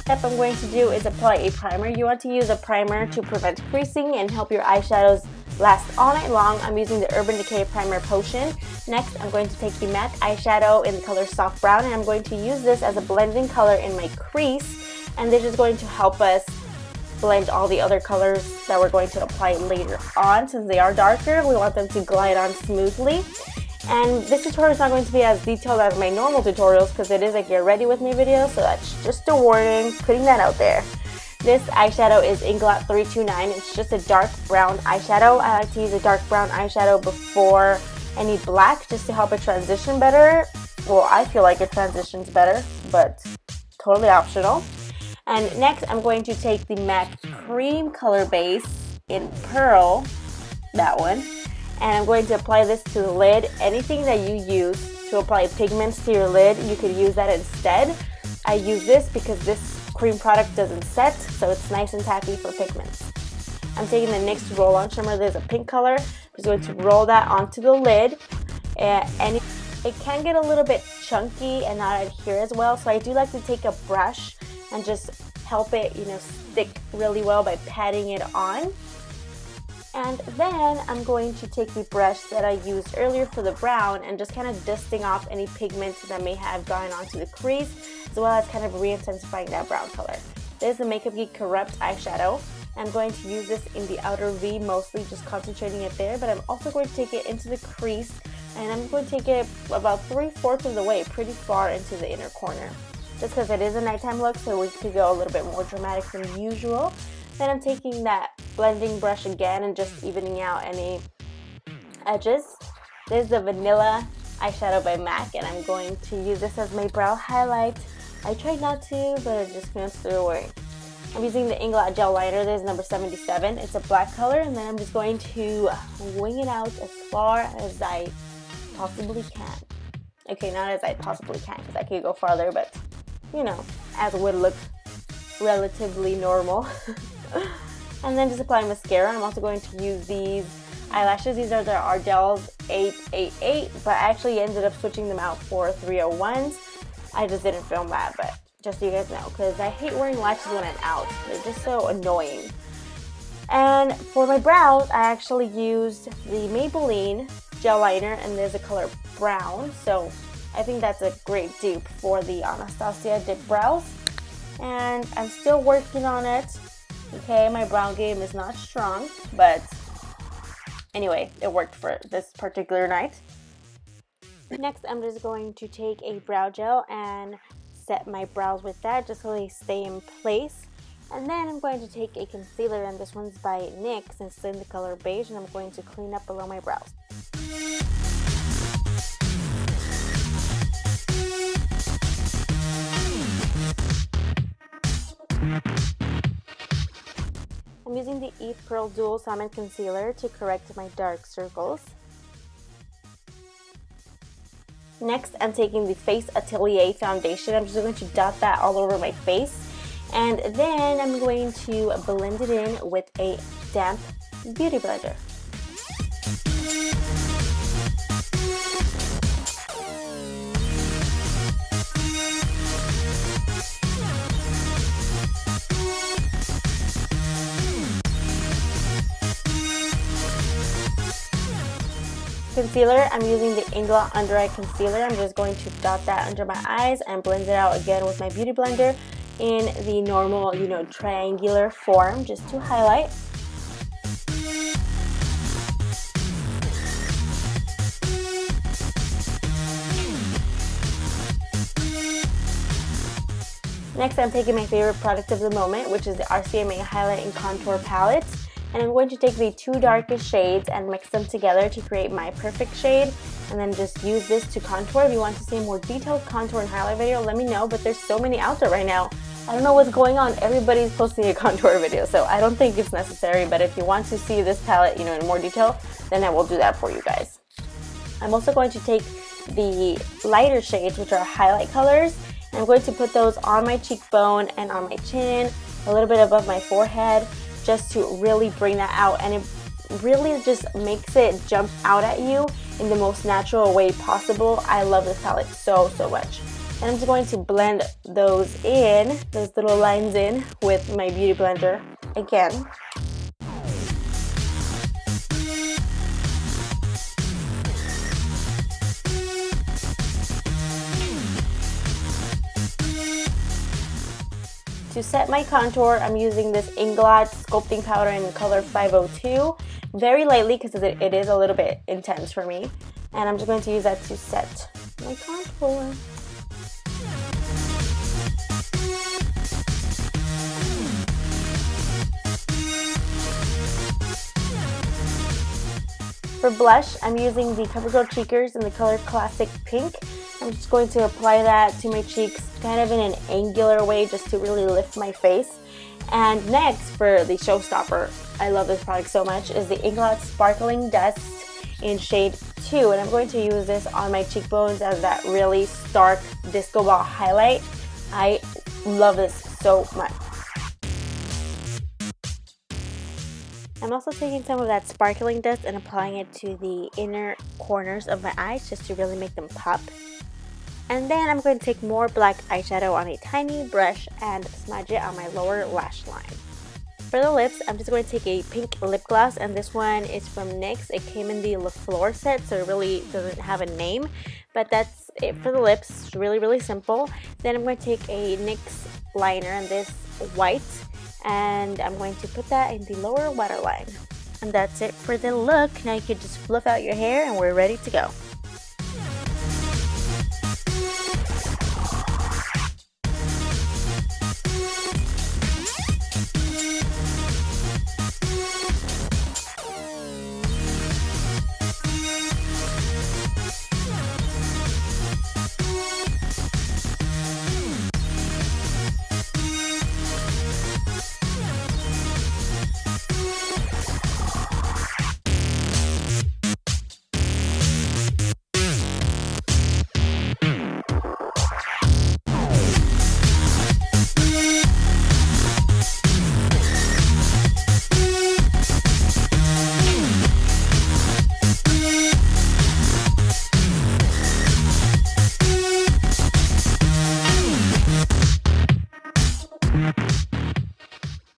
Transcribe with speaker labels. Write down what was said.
Speaker 1: step I'm going to do is apply a primer. You want to use a primer to prevent creasing and help your eyeshadows last all night long. I'm using the Urban Decay Primer Potion. Next, I'm going to take the matte eyeshadow in the color Soft Brown, and I'm going to use this as a blending color in my crease, and this is going to help us blend all the other colors that we're going to apply later on. Since they are darker, we want them to glide on smoothly. And this tutorial is not going to be as detailed as my normal tutorials because it is a get ready with me video, so that's just a warning, putting that out there. This eyeshadow is Inglot 329. It's just a dark brown eyeshadow. I like to use a dark brown eyeshadow before any black just to help it transition better. Well, I feel like it transitions better, but totally optional. And next, I'm going to take the MAC Cream color base in Pearl, that one, and I'm going to apply this to the lid. Anything that you use to apply pigments to your lid, you could use that instead. I use this because this cream product doesn't set, so it's nice and tacky for pigments. I'm taking the NYX Roll On Shimmer. There's a pink color. I'm just going to roll that onto the lid, and it can get a little bit chunky and not adhere as well, so I do like to take a brush and just help it, stick really well by patting it on. And then I'm going to take the brush that I used earlier for the brown and just kind of dusting off any pigments that may have gone onto the crease, as well as kind of re-intensifying that brown color. This is the Makeup Geek Corrupt eyeshadow. I'm going to use this in the outer V, mostly just concentrating it there, but I'm also going to take it into the crease, and I'm going to take it about 3/4 of the way, pretty far into the inner corner. Just because it is a nighttime look, so we could go a little bit more dramatic than usual. Then I'm taking that blending brush again and just evening out any edges. This is the Vanilla eyeshadow by MAC, and I'm going to use this as my brow highlight. I tried not to, but it just glanced through away. I'm using the Inglot Gel Liner. This is number 77. It's a black color, and then I'm just going to wing it out as far as I possibly can. Okay, not as I possibly can, because I could go farther, but as would look relatively normal. And then just apply mascara. I'm also going to use these eyelashes. These are the Ardell's 888, but I actually ended up switching them out for 301s. I just didn't film that, but just so you guys know, because I hate wearing lashes when I'm out. They're just so annoying. And for my brows, I actually used the Maybelline gel liner, and there's a color brown, so I think that's a great dupe for the Anastasia Dip Brows. And I'm still working on it. Okay, my brow game is not strong, but anyway, it worked for this particular night. Next, I'm just going to take a brow gel and set my brows with that just so they stay in place. And then I'm going to take a concealer, and this one's by NYX, and it's in the color beige, and I'm going to clean up below my brows. I'm using the Eve Pearl Dual Salmon Concealer to correct my dark circles. Next, I'm taking the Face Atelier Foundation. I'm just going to dot that all over my face. And then I'm going to blend it in with a damp beauty blender. Concealer, I'm using the Inglot Under Eye Concealer. I'm just going to dot that under my eyes and blend it out again with my beauty blender in the normal, triangular form, just to highlight. Next, I'm taking my favorite product of the moment, which is the RCMA Highlight and Contour Palette. And I'm going to take the two darkest shades and mix them together to create my perfect shade, and then just use this to contour. If you want to see a more detailed contour and highlight video, let me know, but there's so many out there right now. I don't know what's going on. Everybody's posting a contour video, so I don't think it's necessary, but if you want to see this palette, in more detail, then I will do that for you guys. I'm also going to take the lighter shades, which are highlight colors, and I'm going to put those on my cheekbone and on my chin, a little bit above my forehead, just to really bring that out, and it really just makes it jump out at you in the most natural way possible. I love this palette so much. And I'm just going to blend those little lines in with my Beauty Blender again. To set my contour, I'm using this Inglot sculpting powder in the color 502, very lightly because it is a little bit intense for me. And I'm just going to use that to set my contour. For blush, I'm using the Covergirl Cheekers in the color Classic Pink. I'm just going to apply that to my cheeks kind of in an angular way just to really lift my face. And next, for the showstopper, I love this product so much, is the Inglot Sparkling Dust in shade 2. And I'm going to use this on my cheekbones as that really stark disco ball highlight. I love this so much. I'm also taking some of that sparkling dust and applying it to the inner corners of my eyes just to really make them pop. And then I'm going to take more black eyeshadow on a tiny brush and smudge it on my lower lash line. For the lips, I'm just going to take a pink lip gloss, and this one is from NYX. It came in the Fleur set, so it really doesn't have a name, but that's it for the lips. It's really, really simple. Then I'm going to take a NYX liner, and this white, and I'm going to put that in the lower waterline. And that's it for the look. Now you can just fluff out your hair and we're ready to go.